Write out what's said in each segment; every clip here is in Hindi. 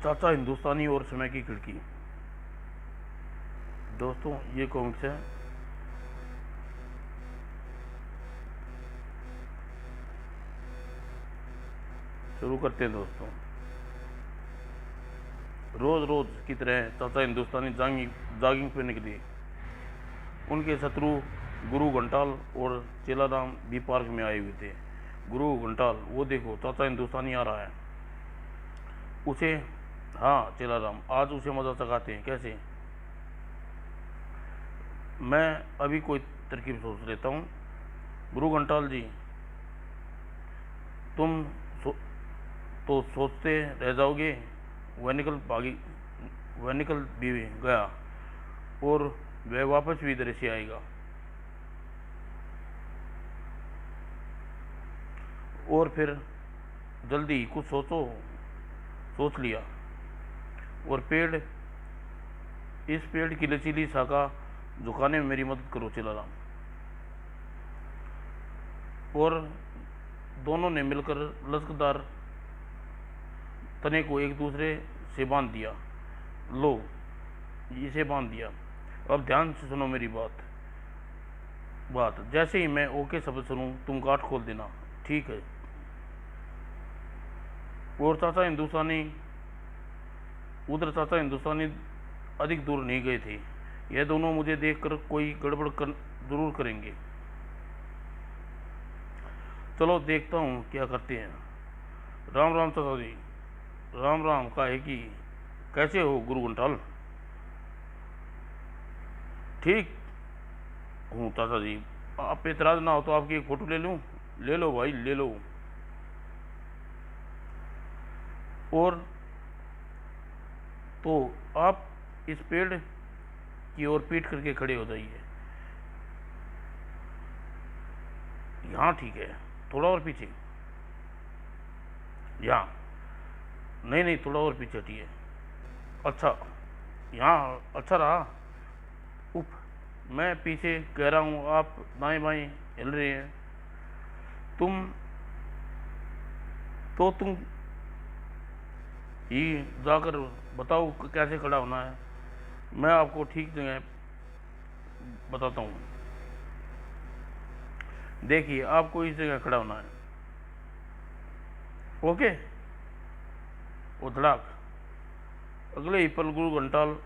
चाचा हिंदुस्तानी और समय की खिड़की। दोस्तों ये कॉमिक्स है। शुरू करते हैं दोस्तों। रोज रोज की तरह चाचा हिंदुस्तानी जॉगिंग पे निकले। उनके शत्रु गुरु घंटाल और चेलाराम भी पार्क में आए हुए थे। गुरु घंटाल, वो देखो चाचा हिंदुस्तानी आ रहा है। उसे, हाँ चेलाराम, आज उसे मजा चखाते हैं। कैसे? मैं अभी कोई तरकीब सोच लेता हूँ। गुरु घंटाल जी, तुम तो सोचते रह जाओगे। वह निकल भी गया और वह वापस भी इधर से आएगा। और फिर जल्दी कुछ सोच लिया। और इस पेड़ की लचीली शाखा झुकाने में मेरी मदद करो चेलाराम। और दोनों ने मिलकर लचकदार तने को एक दूसरे से बांध दिया। लो, इसे बांध दिया। अब ध्यान से सुनो मेरी बात। जैसे ही मैं ओके शब्द सुनूं, तुम गांठ खोल देना, ठीक है? और चाचा हिंदुस्तानी अधिक दूर नहीं गए थे। यह दोनों मुझे देखकर कोई गड़बड़ जरूर करेंगे। चलो देखता हूँ क्या करते हैं। राम राम चाचा जी। राम राम का है कि कैसे हो गुरु घंटाल? ठीक हूँ चाचा जी। आप एतराज ना हो तो आपकी एक फोटो ले लूँ? ले लो भाई, ले लो। और तो आप इस पेड़ की ओर पीट करके खड़े हो जाइए। यहाँ ठीक है, थोड़ा और पीछे। यहाँ नहीं, थोड़ा और पीछे हटिए। अच्छा, यहाँ अच्छा रहा। उफ, मैं पीछे कह रहा हूँ, आप दाएं बाएं हिल रहे हैं। तुम ही जाकर बताओ कैसे खड़ा होना है। मैं आपको ठीक जगह बताता हूँ। देखिए, आपको इस जगह खड़ा होना है। ओके? वो धड़ाक, अगले ही पल गुरु घंटाल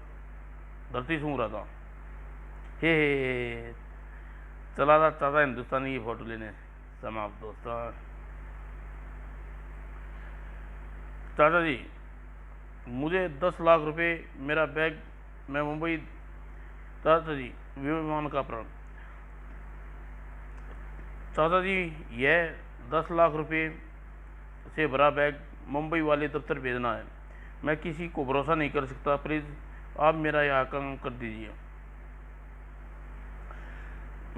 धरती सूंघ रहा था। हे चला था चाचा हिंदुस्तानी की फोटो लेने। समाप्त दोस्तों। चाचा जी, मुझे 10 लाख रुपए, मेरा बैग, मैं मुंबई। चाचा जी, विमान का प्रण। चाचा जी, यह 10 लाख रुपए से भरा बैग मुंबई वाले दफ्तर भेजना है। मैं किसी को भरोसा नहीं कर सकता। प्लीज़ आप मेरा यह काम कर दीजिए।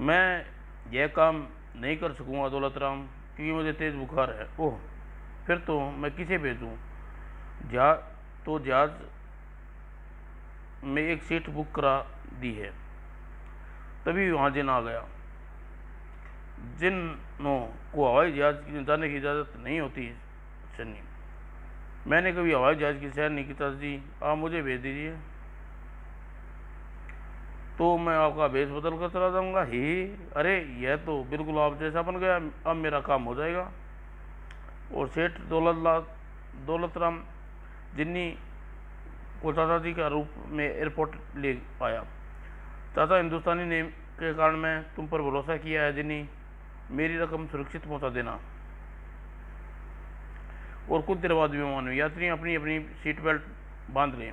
मैं यह काम नहीं कर सकूँगा दौलत राम, क्योंकि मुझे तेज़ बुखार है। ओह, फिर तो मैं किसे भेजूँ? जहाज में एक सीट बुक करा दी है। तभी वहाँ जिन आ गया। जिनों को हवाई जहाज जाने की इजाज़त नहीं होती सन्नी। मैंने कभी हवाई जहाज की सैर नहीं की चाचा जी, आप मुझे भेज दीजिए तो मैं आपका भेष बदल कर चला जाऊंगा। ही, अरे यह तो बिल्कुल आप जैसा बन गया। अब मेरा काम हो जाएगा। और सेठ दौलत राम जिन्नी को चाचा जी का रूप में एयरपोर्ट ले आया। चाचा हिंदुस्तानी ने के कारण मैं तुम पर भरोसा किया है जिन्नी, मेरी रकम सुरक्षित पहुंचा देना। और कुछ देर बाद विमान में यात्री अपनी अपनी सीट बेल्ट बांध लें।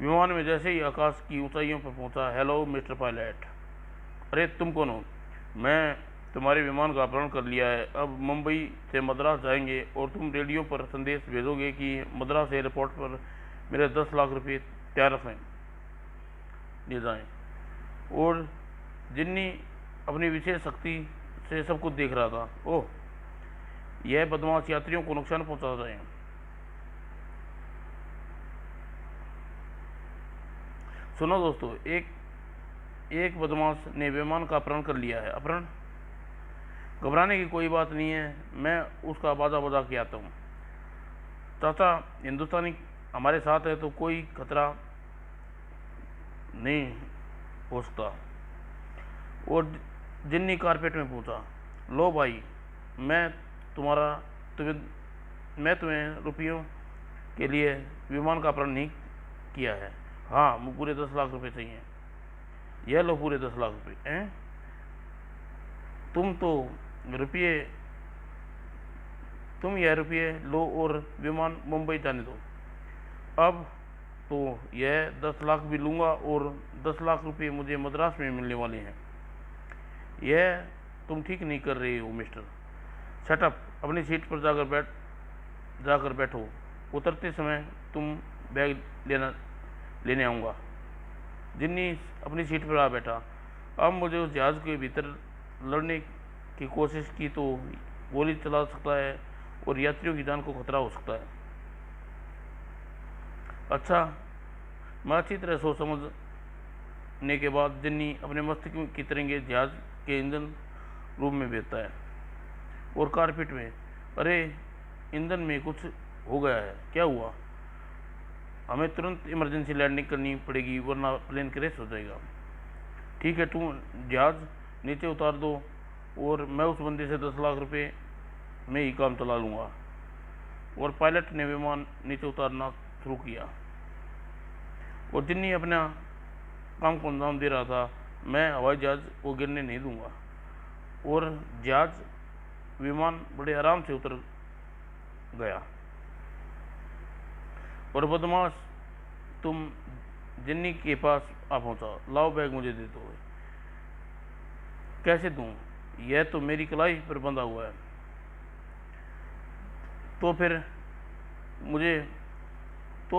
विमान में जैसे ही आकाश की ऊंचाइयों पर पहुंचा, हेलो मिस्टर पायलट। अरे तुम कौन हो? मैं तुम्हारे विमान का अपहरण कर लिया है। अब मुंबई से मद्रास जाएंगे और तुम रेडियो पर संदेश भेजोगे कि मद्रास एयरपोर्ट पर मेरे 10 लाख रुपए तैयार रखें, ले जाएं। और जिन्नी अपनी विशेष शक्ति से सब कुछ देख रहा था। ओह, यह बदमाश यात्रियों को नुकसान पहुंचा रहे हैं। सुनो दोस्तों, एक बदमाश ने विमान का अपहरण कर लिया है। अपहरण? घबराने की कोई बात नहीं है, मैं उसका बाजा बजा के आता हूँ। चाचा हिंदुस्तानी हमारे साथ है तो कोई खतरा नहीं हो सकता। और जिन्नी कारपेट में पूछा, लो भाई, मैं तुम्हारा तुम्हें मैं तुम्हें रुपयों के लिए विमान का अपहरण नहीं किया है। हाँ, मुझे पूरे 10 लाख रुपए चाहिए। यह लो पूरे 10 लाख रुपए हैं। तुम तो रुपये तुम यह रुपये लो और विमान मुंबई जाने दो। अब तो यह 10 लाख भी लूँगा और 10 लाख रुपये मुझे मद्रास में मिलने वाले हैं। यह तुम ठीक नहीं कर रहे हो मिस्टर। शटअप, अपनी सीट पर जाकर बैठो। उतरते समय तुम बैग लेने आऊँगा। जिन्नी अपनी सीट पर आ बैठा। अब मुझे उस जहाज़ के भीतर लड़ने की कोशिश की तो गोली चला सकता है और यात्रियों की जान को खतरा हो सकता है। अच्छा, मैं अच्छी तरह सोच समझने के बाद जिन्नी अपने मस्तिष्क की तरंगे जहाज के इंजन रूम में भेजता है और कारपेट में, अरे इंजन में कुछ हो गया है। क्या हुआ? हमें तुरंत इमरजेंसी लैंडिंग करनी पड़ेगी वरना प्लेन क्रैश हो जाएगा। ठीक है, तुम जहाज नीचे उतार दो और मैं उस बंदे से 10 लाख रुपए में ही काम चला लूँगा। और पायलट ने विमान नीचे उतारना शुरू किया और जिन्नी अपना काम को अंजाम दे रहा था। मैं हवाई जहाज को गिरने नहीं दूंगा। और जहाज विमान बड़े आराम से उतर गया। और बदमाश, तुम जिन्नी के पास आ पहुंचा। लाओ बैग मुझे दे दो। कैसे दूं? यह तो मेरी कलाई पर बंधा हुआ है। तो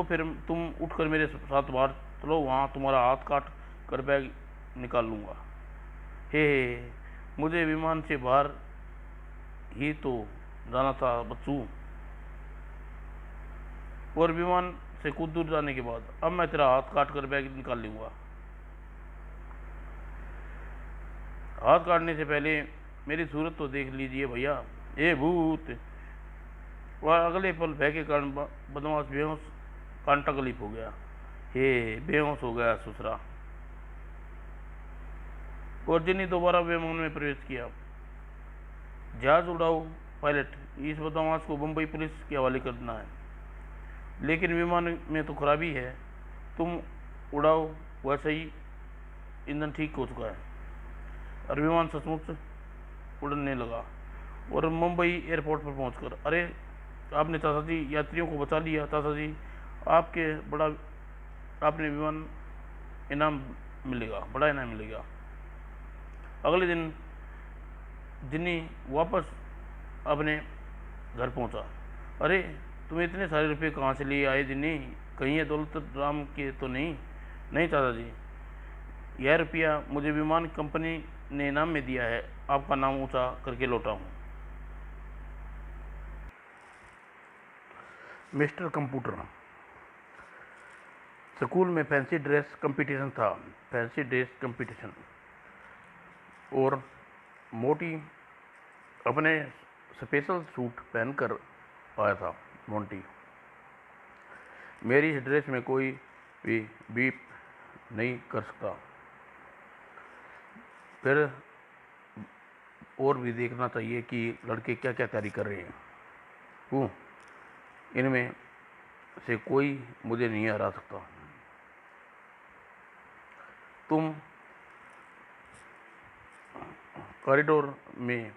फिर तुम उठकर मेरे साथ बाहर चलो, वहाँ तुम्हारा हाथ काट कर बैग निकाल लूँगा। हे, मुझे विमान से बाहर ही तो जाना था बच्चू। और विमान से कुछ दूर जाने के बाद अब मैं तेरा हाथ काट कर बैग निकाल लूँगा। हाथ काटने से पहले मेरी सूरत तो देख लीजिए भैया। ए भूत! वह अगले पल भय के कारण बदमाश बेहोश कांटा गलीप हो गया। हे, बेहोश हो गया ससुरा। और जिन्नी दोबारा विमान में प्रवेश किया। जहाज उड़ाओ पायलट, इस बदमाश को बम्बई पुलिस के हवाले करना है। लेकिन विमान में तो खराबी है। तुम उड़ाओ, वैसे ही ईंधन ठीक हो चुका है। और विमान सचमुच उड़ने लगा और मुंबई एयरपोर्ट पर पहुंचकर, अरे आपने चाचा जी यात्रियों को बचा लिया। चाचा जी, आपने विमान इनाम मिलेगा, बड़ा इनाम मिलेगा। अगले दिन जिन्नी वापस अपने घर पहुंचा। अरे तुम्हें इतने सारे रुपए कहाँ से लिए आए जिन्नी? कहीं ये दौलत राम के तो नहीं? नहीं चाचा जी, यह रुपया मुझे विमान कंपनी ने इनाम में दिया है। आपका नाम ऊंचा करके लौटा हूँ। मिस्टर कंप्यूटर, स्कूल में फैंसी ड्रेस कंपटीशन था। फैंसी ड्रेस कंपटीशन और मोटी अपने स्पेशल सूट पहनकर आया था। मोंटी, मेरी इस ड्रेस में कोई भी बीप नहीं कर सकता। फिर और भी देखना चाहिए कि लड़के क्या क्या तैयारी कर रहे हैं। इनमें से कोई मुझे नहीं हरा सकता। तुम कॉरिडोर में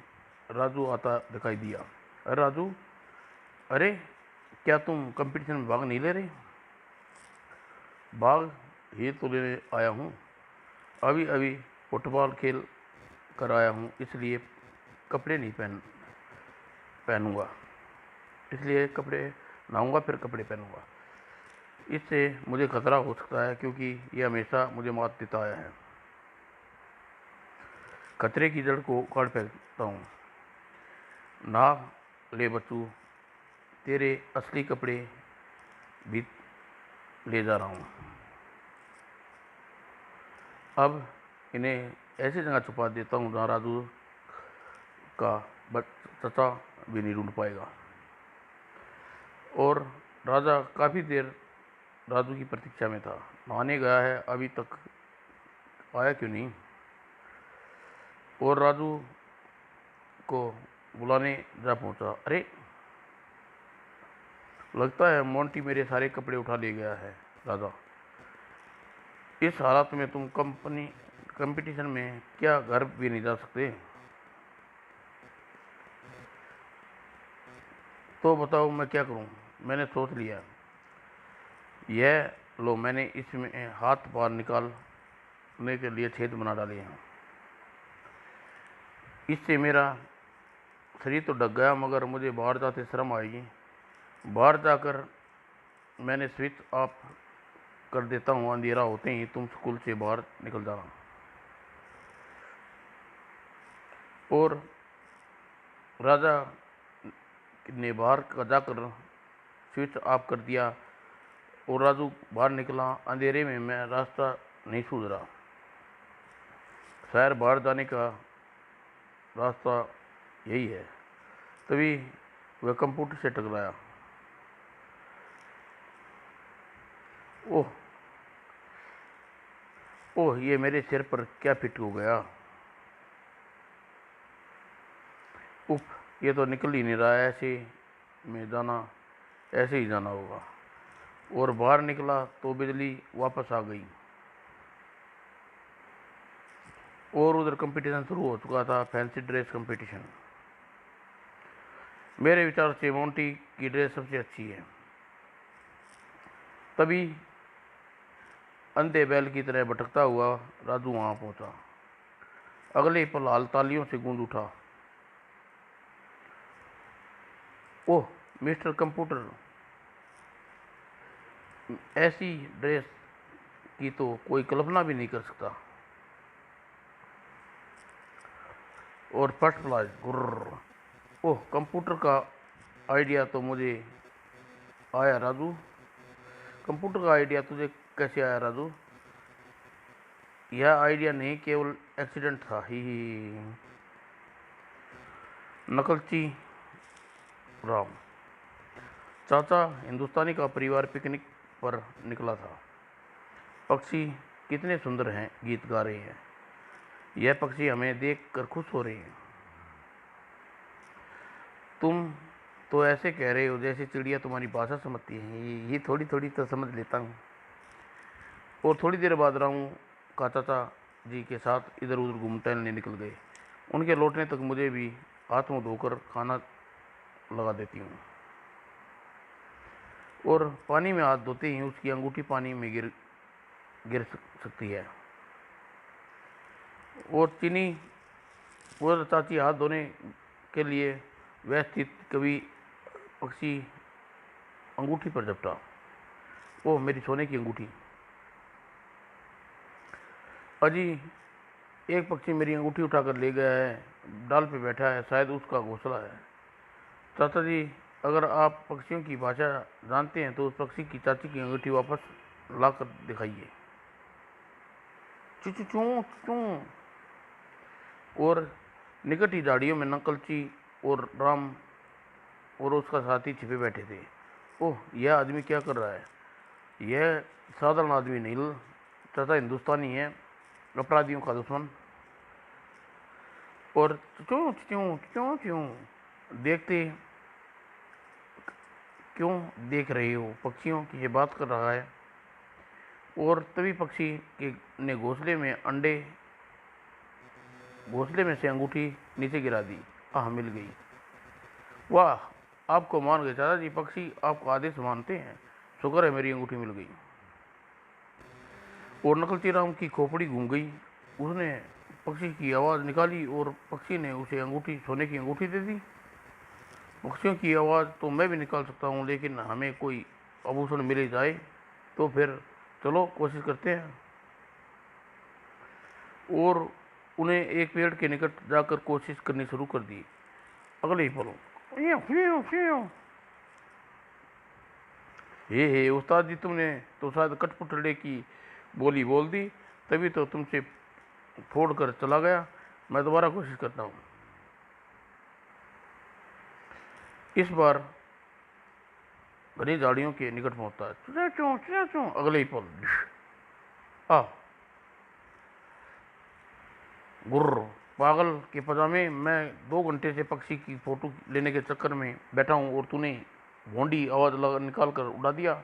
राजू आता दिखाई दिया। अरे राजू, अरे क्या तुम कंपटीशन में भाग नहीं ले रहे? भाग ही तो लेने आया हूँ। अभी अभी फुटबॉल खेल कर आया हूँ, इसलिए कपड़े नहीं पहनूंगा। इसलिए कपड़े नहाऊंगा फिर कपड़े पहनूंगा। इससे मुझे खतरा हो सकता है क्योंकि ये हमेशा मुझे मात देता आया है। खतरे की जड़ को उखाड़ फेंकता हूँ। ना ले बच्चू, तेरे असली कपड़े भी ले जा रहा हूँ। अब इन्हें ऐसी जगह छुपा देता हूँ जहाँ राजू का चचा भी नहीं ढूंढ पाएगा। और राजा काफ़ी देर राजू की प्रतीक्षा में था। नहाने गया है, अभी तक आया क्यों नहीं? और राजू को बुलाने जा पहुंचा। अरे, लगता है मोंटी मेरे सारे कपड़े उठा ले गया है। राजा, इस हालत में तुम कंपटीशन में क्या घर भी नहीं जा सकते? तो बताओ मैं क्या करूं? मैंने सोच लिया। यह लो, मैंने इसमें हाथ बाहर निकालने के लिए छेद बना डाले हैं। इससे मेरा शरीर तो ढक गया, मगर मुझे बाहर जाते शर्म आएगी। बाहर जाकर मैंने स्विच ऑफ कर देता हूँ, अंधेरा होते ही तुम स्कूल से बाहर निकल जाना। और राजा ने बाहर जाकर स्विच ऑफ कर दिया और राजू बाहर निकला। अंधेरे में मैं रास्ता नहीं सूझ रहा। शायद बाहर जाने का रास्ता यही है। तभी वह कंप्यूटर से टकराया। ओह ओह, ये मेरे सिर पर क्या फिट हो गया? उफ, ये तो निकल ही नहीं रहा है। ऐसे ही जाना होगा। और बाहर निकला तो बिजली वापस आ गई और उधर कंपटीशन शुरू हो चुका था, फैंसी ड्रेस कंपटीशन। मेरे विचार से मोंटी की ड्रेस सबसे अच्छी है। तभी अंधे बैल की तरह भटकता हुआ राजू वहां पहुंचा। अगले पल हाल तालियों से गूंज उठा। ओह मिस्टर कंप्यूटर, ऐसी ड्रेस की तो कोई कल्पना भी नहीं कर सकता। और फर्स्ट क्लास। गुर्र। ओह, कंप्यूटर का आइडिया तो मुझे आया राजू। कंप्यूटर का आइडिया तुझे कैसे आया राजू? यह आइडिया नहीं, केवल एक्सीडेंट था। ही। नकलची राम। चाचा, हिंदुस्तानी का परिवार पिकनिक पर निकला था। पक्षी कितने सुंदर हैं, गीत गा रहे हैं। यह पक्षी हमें देखकर खुश हो रहे हैं। तुम तो ऐसे कह रहे हो जैसे चिड़िया तुम्हारी भाषा समझती है। ये थोड़ी थोड़ी तो समझ लेता हूँ। और थोड़ी देर बाद रामू का चाचा जी के साथ इधर उधर घूम टहलने निकल गए। उनके लौटने तक मुझे भी हाथ मुँह धोकर खाना लगा देती हूँ। और पानी में हाथ धोते ही उसकी अंगूठी पानी में गिर सकती है। और चीनी और चाची हाथ धोने के लिए व्यवस्थित, कभी पक्षी अंगूठी पर झपटा। ओह, मेरी सोने की अंगूठी। अजी, एक पक्षी मेरी अंगूठी उठाकर ले गया है। डाल पे बैठा है, शायद उसका घोंसला है। चाचा जी, अगर आप पक्षियों की भाषा जानते हैं तो उस पक्षी की चाची की अंगूठी वापस ला कर दिखाइए। चू चू चू चू। और निकट ही झाड़ियों में नकलची और राम और उसका साथी छिपे बैठे थे। ओह, यह आदमी क्या कर रहा है? यह साधारण आदमी नहीं चाचा, हिंदुस्तानी है, अपराधियों का दुश्मन। और क्यों क्यों क्यों क्यों देखते क्यों देख रहे हो? पक्षियों की ये बात कर रहा है। और तभी पक्षी के ने घोंसले में से अंगूठी नीचे गिरा दी। मिल गई। वाह, आपको मान गए चाचा जी। पक्षी आपका आदेश मानते हैं। शुक्र है मेरी अंगूठी मिल गई। और नकलची राम की खोपड़ी घूम गई। उसने पक्षी की आवाज़ निकाली और पक्षी ने उसे अंगूठी, सोने की अंगूठी दे दी। पक्षियों की आवाज़ तो मैं भी निकाल सकता हूँ, लेकिन हमें कोई आभूषण मिल जाए तो फिर चलो कोशिश करते हैं। और उन्हें एक पेड़ के निकट जाकर कोशिश करनी शुरू कर दी। अगले ही पलों, हे उस्ताद जी, तुमने तो शायद कठपुतली की बोली बोल दी, तभी तो तुमसे फोड़ कर चला गया। मैं दोबारा कोशिश करता हूँ। इस बार घनी झाड़ियों के निकट पहुंचता है। चुचू चू, अगले ही पल आ गुर्र, पागल के पजामे, मैं 2 घंटे से पक्षी की फोटो लेने के चक्कर में बैठा हूँ और तूने भोंडी आवाज निकाल कर उड़ा दिया।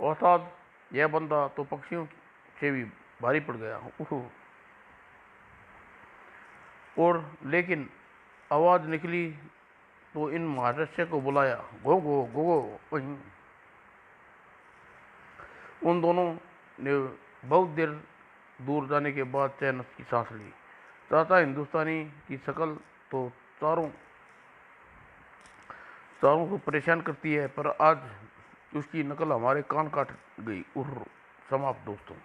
औसाद, यह बंदा तो पक्षियों से भी भारी पड़ गया। और लेकिन आवाज निकली तो इन महारस्य को बुलाया, गो गो गो गो। वहीं उन दोनों ने बहुत देर दूर जाने के बाद चैन की सांस ली। चाचा हिंदुस्तानी की शक्ल तो चारों चारों को परेशान करती है, पर आज उसकी नकल हमारे कान काट गई। उर्र, समाप्त दोस्तों।